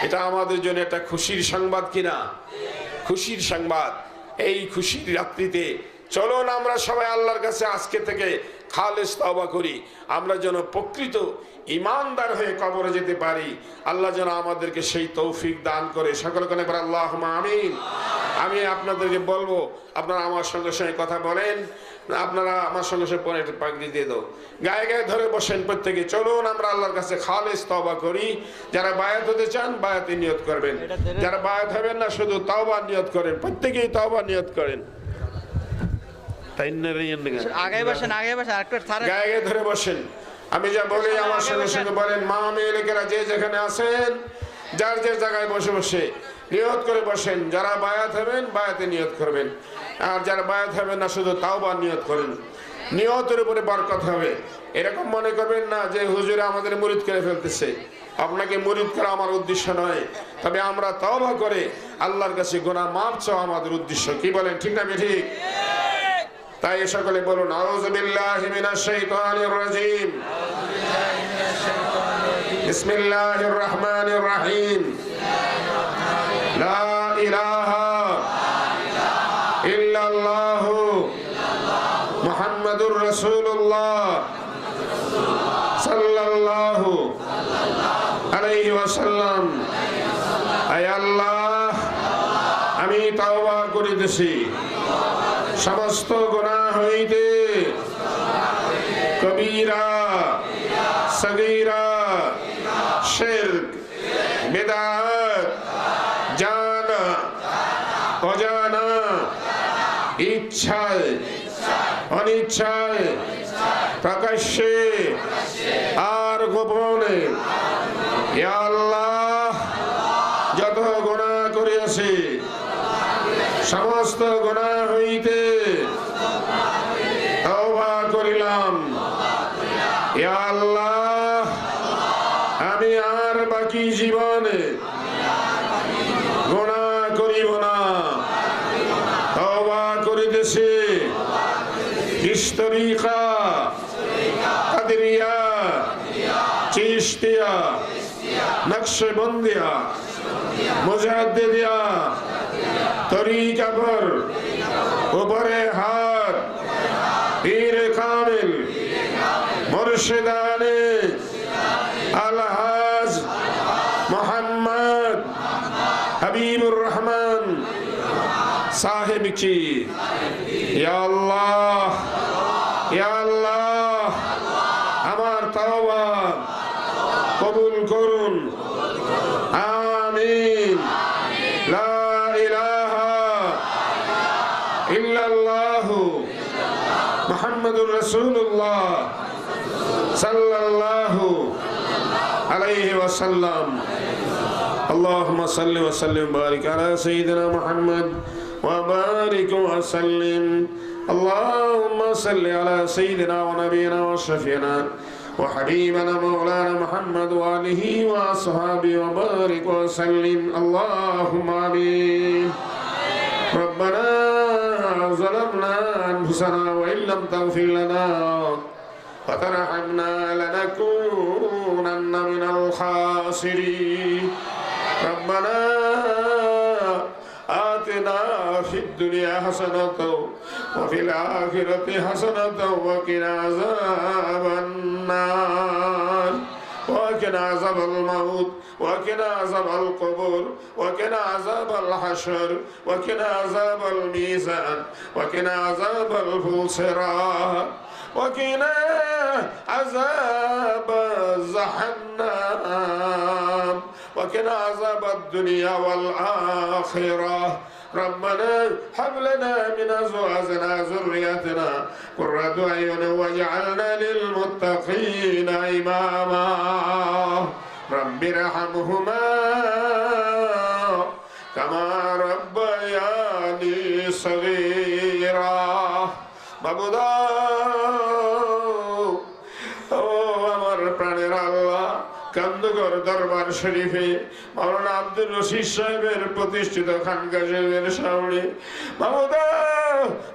এটা আমাদের জন্য একটা খুশির সংবাদ কিনা? খুশির সংবাদ। এই খুশির রাত্রিতে চলুন আমরা সবাই আল্লাহর কাছে আজকে থেকে খালেস তওবা করি, আমরা যেন প্রকৃত ইমানদার হয়ে কবরে যেতে পারি। আল্লাহ যেন আমাদেরকে সেই তৌফিক দান করে। সকলে কোনে পড়ে আল্লাহুম্মা আমিন। আমি আপনাদেরকে বলবো, আপনারা আমার সঙ্গে সঙ্গে কথা বলেন, আপনারা আমার সঙ্গে সঙ্গে পরে একটা পাগড়ি দিয়ে দাও, গায়ে গায়ে ধরে বসেন প্রত্যেকে। চলুন আমরা আল্লাহর কাছে খালেস তওবা করি। যারা বায়াত হতে চান বায়াতে নিয়ত করবেন, যারা বায়াত হবেন না শুধু তওবা নিয়ত করেন, প্রত্যেকেই তওবা নিয়ত করেন। গায়ে গায়ে ধরে বসেন। আমি যা বলি আমার সঙ্গে সঙ্গে বলেন। মা মেয়ে লোকেরা যে যেখানে আছেন যার যে জায়গায় বসে বসে নিয়ত করে বসেন। যারা বায়াত হবেন বায়াতে নিয়ত করবেন, আর যারা বায়াত হবেন না শুধু তাওবা নিয়ত করেন। নিয়তের উপরে বরকত হবে। এরকম মনে করবেন না যে হুজুরে আমাদের মুরিদ করে ফেলতেছে। আপনাকে মুরিদ করা আমার উদ্দেশ্য নয়, তবে আমরা তওবা করে আল্লাহর কাছে গুনাহ মাফ চাওয়া আমাদের উদ্দেশ্য, কি বলেন ঠিক না ঠিক? তাই সকলে বলুন আউযু বিল্লাহি মিনাশ শাইতানির রাজীম, বিসমিল্লাহির রহমানির রহিম, লা ইলাহা ইল্লাল্লাহু মুহাম্মাদুর রাসূলুল্লাহ সাল্লাল্লাহু আলাইহি ওয়াসাল্লাম। আয় আল্লাহ, আমি তওবা করিতেছি সমস্ত গুনাহ হইতে, কবীরা সগীরা শিরক বিদআত জানা অজানা ইচ্ছায় অনিচ্ছায় প্রকাশ্যে আর গোপনে ইয়া আল্লাহ যত গুনাহ করিয়াছি সমস্ত গুনাহ হইতে তওবা করিলাম। ইয়া আল্লাহ, আমি আর বাকি জীবনে গুনাহ করিব না, তওবা করিতেছি। ইশতরিকা কাদরিয়া চিশতিয়া নকশবন্দিয়া মুজাদ্দিদিয়া তরিকা পর উপরে হাত পীর কামিল মুর্শিদানে আলহাজ মোহাম্মদ হাবিবুর রহমান সাহেব কি। ইয়া আল্লাহ, ইয়া আল্লাহ, আমার তওবা কবুল করুন, আমিন। লা ইলাহা ইল্লাল্লাহু মুহাম্মাদুর রাসূলুল্লাহ সাল্লাল্লাহু আলাইহি ওয়াসাল্লাম। اللهم صل وسلم وبارك على سيدنا محمد وبارك وسلم. اللهم صل على سيدنا ونبينا وشفينا وحبيبنا مولانا محمد وآله وأصحابه وبارك وسلم. اللهم آمين. ربنا ظلمنا أنفسنا وإن لم تغفر لنا وترحمنا لنكونن من الخاسرين. ربنا آتنا في الدنيا حسنة وفي الآخرة حسنة وقنا عذاب النار وقنا عذاب الموت وقنا عذاب القبور وقنا عذاب الحشر وقنا عذاب الميزان وقنا عذاب الفلسرات وقنا عذاب جهنم وقنا عذاب الدنيا والآخرة. ربنا هب لنا من أزواجنا ذريتنا قرة أعين واجعلنا للمتقين إماما. رب ارحمهما كما ربياني صغيرا মাবুদা ও আমার প্রাণের আল্লাহ কান্দগর দরবার শরীফে মাওলানা আব্দুর রশিদ সাহেবের প্রতিষ্ঠিত খানকা শরীফের সামনে মাবুদা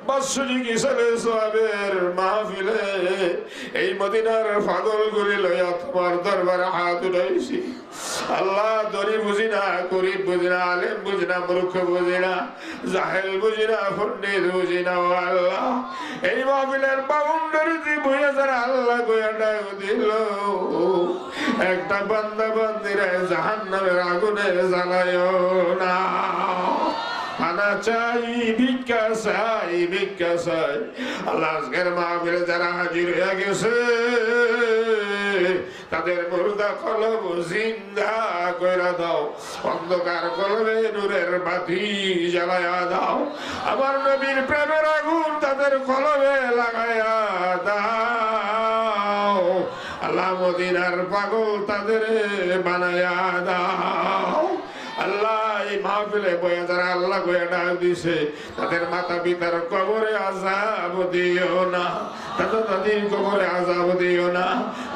বাৎসরিক ইসালে সাহেবের মাহফিলে এই মদিনার পাগলগুলি লইয়া তোমার দরবারে হাত উঠাইছি আল্লাহ দরি বুঝি না গরিব বুঝি না আলেম বুঝি না মূর্খ বুঝি না জাহেল বুঝি না পণ্ডিত বুঝি না ও আল্লাহ এই মাহফিলের বাউন্ডারিতে বইয়া যারা আল্লাহ গোয়া ডাক দিল একটা বান্দা বান্দিরা জাহান্নামের আগুনে জ্বালায় না খানা চাই ভিক্ষা চাই আল্লাহ আজকের মাহফিলে যারা হাজির হয়ে গেছে তাদের মুর্দা কলব জিন্দা কইরা দাও অন্ধকার কলবে নূরের বাতি জ্বালায়া দাও আমার নবীর প্রেমের আগুন তাদের কলবে লাগায়া দাও আল্লাহ মদিনার পাগল তাদের বানায়া দাও আল্লাহ এই মাহফিলে বয়া যারা আল্লাহ গোয়া ডাক দিছে তাদের মাতা পিতার কবরে আযাব দিও না দাদা দাদির কবরে আযাব দিও না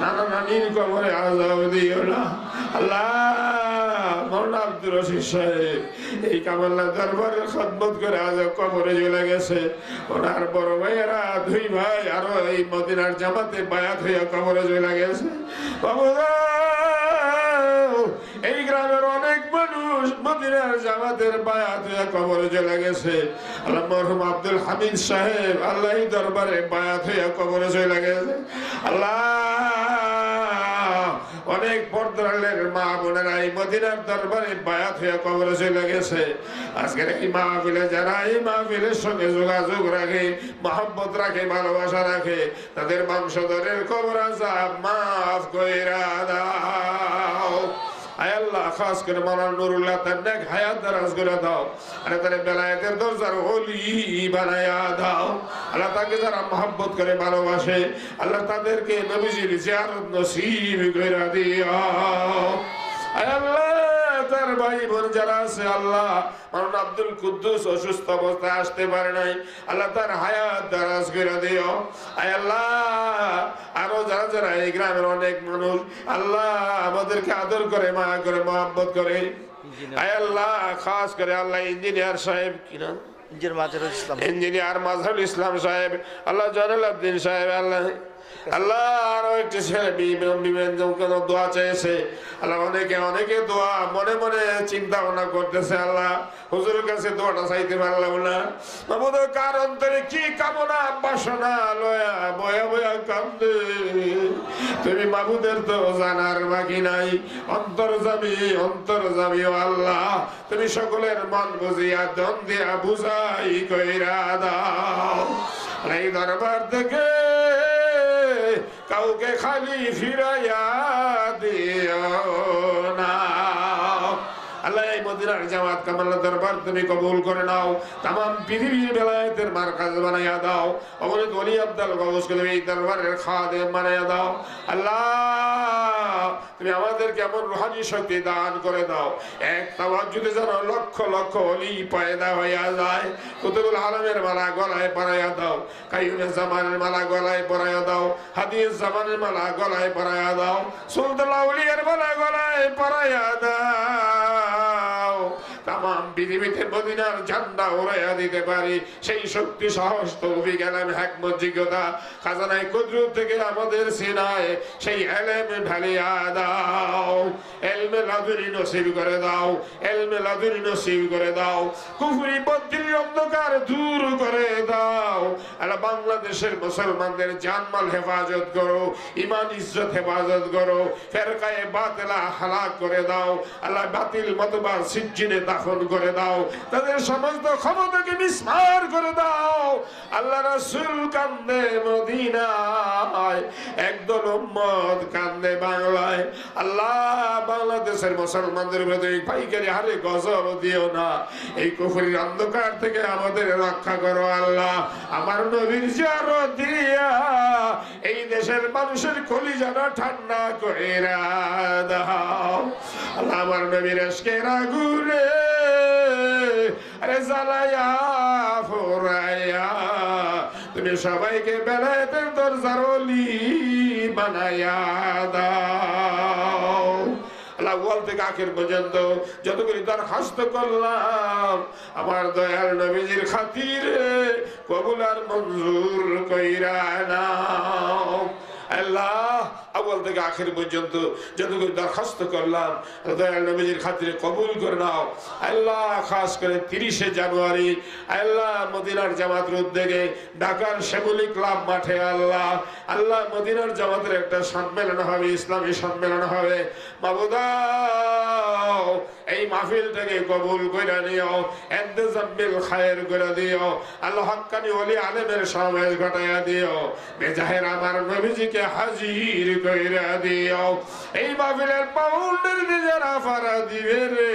নানা নানির কবরে আযাব দিও না আল্লাহ মাওলানা আব্দুর রশিদ সাহেব এই কামাল্লা দরবারের খিদমত করে আজ কবরে চলে গেছে ওনার বড় ভাইয়েরা দুই ভাই আরো এই মদিনার জামাতে বায়াত হইয়া কবরে চলে গেছে বাবুরা এই গ্রামের অনেক মানুষ মদিনার জামাতের বায়াত হইয়া কবরে চলে গেছে আল্লাহ মরহুম আব্দুল হামিদ সাহেব আল্লাহ দরবারে বায়াত হইয়া কবরে চলে গেছে আল্লাহ অনেক পর্দারের মা বোনেরা এই মদিনার দরবারে বায়াত হইয়া কবরে চলে গেছে আজকের এই মাহফিলে যারা এই মাহফিলের সঙ্গে যোগাযোগ রাখে মহব্বত রাখে ভালোবাসা রাখে তাদের বংশধরের কবর আযাব মাফ কইরা দাও আয় আল্লাহ খাস করে মাওলানা নুরুল্লাহ তার নেক হায়াত দারাজ করে দাও আরে তার বেলায়েতের দরজার ওলি বানায়া দাও আল্লাহ তাকে যারা মহব্বত করে ভালোবাসে আল্লাহ তাদেরকে নবীজির জিয়ারত নসিব করে দিও আয় আল্লাহ তার ভাই বোন যারা আছে আল্লাহ মাওলানা আব্দুল কুদ্দুস অসুস্থ অবস্থায় আসতে পারে নাই আল্লাহ তার হায়াত দারাজ করে দিও আয় আল্লাহ আরো যারা যারা এই গ্রামের অনেক মানুষ আল্লাহ আমাদেরকে আদর করে মায়া করে মহব্বত করে আয় আল্লাহ খাস করে আল্লাহ ইঞ্জিনিয়ার সাহেব কিনা ইঞ্জিনিয়ার মাজহারুল ইসলাম সাহেব আল্লাহ জালাল উদ্দিন সাহেব আল্লাহ আল্লাহ আরো একটি ছেলে দোয়া চেয়েছে আল্লাহ অনেকে দোয়া মনে মনে চিন্তা ভাবনা করতেছে আল্লাহ হুজুরের কাছে দোয়াটা চাইতে পারলাম না মাবুদ কার অন্তরে কি কামনা বাসনা লয়া বয়া বয়া কান্দে তুমি মাবুদের তো জানার বাকি নাই অন্তর্জামী ও আল্লাহ তুমি সকলের মন বুঝিয়া দন দিয়া বুঝাই কইরা দাও এই দরবার থেকে কাউকে খালি ফিরাইয়া দিও না আল্লাহ এই মদিনার জামাত কামাল্লা দরবার তুমি কবুল করে নাও तमाम পৃথিবীর বেলায়েতের মারকাজ বানায়া দাও অগণিত ওলি আব্দাল গাউসকে তুমি এই দরবারের খাদেম বানায়া দাও আল্লাহ তুমি আমাদেরকে এমন রুহানি শক্তি দান করে দাও এক তাওয়াজ্জুদে যেন লক্ষ লক্ষ ওলি পয়দা হইয়া যায় কুতুবুল আলমের মালা গলায় পরাইয়া দাও কাইয়ুমের জামানের মালা গলায় পরাইয়া দাও হাদিস জামানের মালা গলায় পরাইয়া দাও সুলতান আউলিয়ার মালা গলায় পরাইয়া দাও तमाम পৃথিবীতে মদিনার ঝান্ডা উড়াইয়া দিতে পারি সেই শক্তি সাহস তৌফিক ইলম হিকমত যোগ্যতা খাজানায়ে কুদরত থেকে আমাদের সিনায় সেই ইলম ঢালিয়া দাও ইলমে লাদুনি নসিব করে দাও ইলমে লাদুনি নসিব করে দাও কুফরি বদ্রির অন্ধকার দূর করে দাও আল্লাহ বাংলাদেশের মুসলমানদের জানমাল হেফাজত করো ঈমান ইজ্জত হেফাজত করো ফিরকায়ে বাতিলা হালাক করে দাও আল্লাহ বাতিল মতবাদ সিজ্জিনে দাফন করে দাও তাদের সমস্ত ক্ষমতাকে মিসমার করে দাও আল্লাহ রাসূল কান্দে মদিনায় একদল উম্মত কান্দে বাংলায় আল্লাহ বাংলাদেশের মুসলমানদের প্রতি পাইকারি হারে গজব দিও না এই কুফরির অন্ধকার থেকে আমাদের রক্ষা করো আল্লাহ আমার নবীর জিয়ারত দিয়া এই দেশের মানুষের কলিজাটা ঠান্ডা কইরা দাও আল্লাহ আমার নবীর ইশকের আগুনে আরে জ্বালায়া ফোরাইয়া তুমি সবাইকে বেলায়েতের দরজার ওলি বানায়া দাও। আল্লাহ ওয়াল থেকে আখের পর্যন্ত যতগুলি দরখাস্ত করলাম আমার দয়াল নবীজির খাতিরে কবুল আর মঞ্জুর কইরা নাও। আল্লাহ আউয়াল থেকে আখির পর্যন্ত যতগুলো দরখাস্ত করলাম দয়াল নবীজির খাতিরে কবুল করে নাও। আল্লাহ খাস করে 30শে জানুয়ারি আল্লাহ মদিনার জামাতের উদ্যোগে ঢাকার শ্যামলী ক্লাব মাঠে আল্লাহ আল্লাহ মদিনার জামাতের একটা সম্মেলন হবে, ইসলামী সম্মেলন হবে। মাবুদা এই মাহফিলটাকে কবুল করে নিও, ইন্তজামিল খায়ের করে দিও। আল্লাহ হক্কানি ওলি আলেমের সমাবেশ ঘটাইয়া দিও। বেজাহের আমার নবীজিকে হাজির কইরা দিও। এই মাহফিলের পাউন্ডের যারা ফারা দিবে রে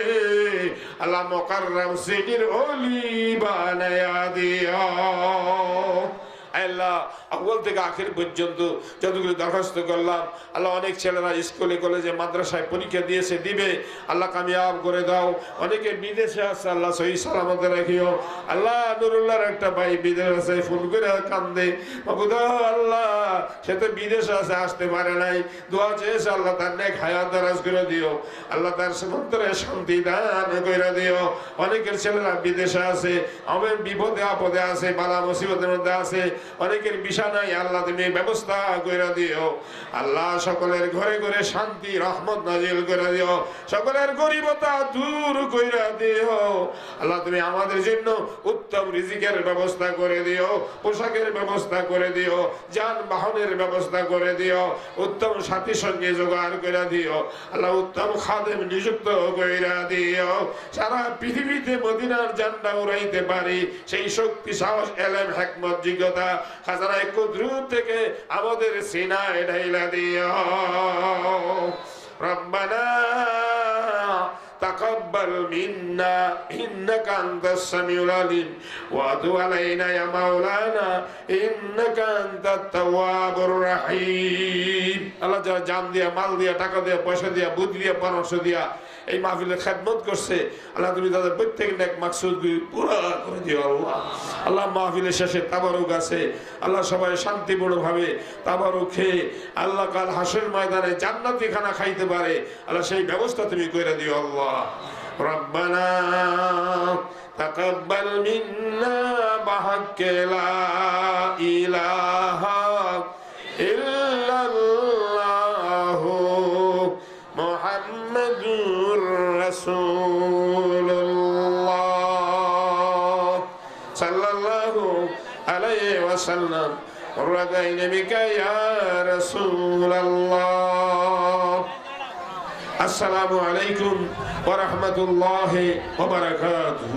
আল্লাহ মুকাররম সিটির ওলি বানায়া দিও। আল্লাহ আউয়াল থেকে আখির পর্যন্ত যতগুলো দরখাস্ত করলাম আল্লাহ অনেক ছেলেরা স্কুলে কলেজে মাদ্রাসায় পরীক্ষা দিয়েছে, দিবে, আল্লাহ কামিয়াব করে দাও। অনেকে বিদেশে আছে আল্লাহ সহি সালামতে রাখিও। আল্লাহ নুরুল্লাহর একটা ভাই বিদেশে আছে, ফোন করে কান্দে আল্লাহ সে তো বিদেশে আছে, আসতে পারে নাই, দোয়া চেয়েছে আল্লাহ তার নেক হায়াত দারাজ করে দিও। আল্লাহ তার সমন্তরে শান্তি দান করে দিও। অনেকের ছেলেরা বিদেশে আছে, আমার বিপদে আপদে আছে, বালা মুসিবতের মধ্যে আছে, অনেকের বিষয় নাই, আল্লাহ তুমি ব্যবস্থা করে দিও। আল্লাহ সকলের ঘরে ঘরে শান্তি রহমত নাজিল করে দিও, সকলের গরিবতা দূর করে দিও। আল্লাহ তুমি আমাদের জন্য উত্তম রিজিকের ব্যবস্থা করে দিও, পোশাকের ব্যবস্থা করে দিও, যানবাহনের ব্যবস্থা করে দিও, উত্তম সাথী সঙ্গে জোগাড় করে দিও। আল্লাহ উত্তম খাদেম নিযুক্ত করে দিও। সারা পৃথিবীতে মদিনার জান্ডা উড়াইতে পারি সেই শক্তি, সাহস, এলেম, হিকমত, যোগ্যতা খাজানায়ে কুদরত থেকে আমাদের সিনায় ঢাইলা দিও। রব্বানা তাকাব্বাল মিন্না ইন্নাকা আনতাস সামিউল আলিম ওয়া তুব আলাইনা ইয়া মাওলানা ইন্নাকা আনতাত তাওয়াবুর রহিম। আল্লাহ যারা জান দিয়া, মাল দিয়া, টাকা দিয়া, পয়সা দিয়া, বুদ্ধি দিয়া, পরামর্শ দিয়া এই মাহফিলের খেদমত করছে আল্লাহ তুমি তাদের প্রত্যেক নেক মাকসুদগুলি পুরা করে দিও। আল্লাহ আল্লাহ মাহফিলের শেষে তাবারুক আছে, আল্লাহ সবাই শান্তিপূর্ণ ভাবে তাবারুক খেয়ে আল্লাহ কাল হাসরের ময়দানে জান্নাতি খানা খাইতে পারে আল্লাহ সেই ব্যবস্থা তুমি করে দিও। আল্লাহ রব্বানা তাকাব্বাল মিন্না বিহাক্কি লা ইলাহা ইল্লাল্লাহু মুহাম্মাদুর রাসূলুল্লাহ সাল্লাল্লাহু আলাইহি ওয়াসাল্লাম قرة عين بك يا رسول الله. السلام عليكم ورحمة الله وبركاته.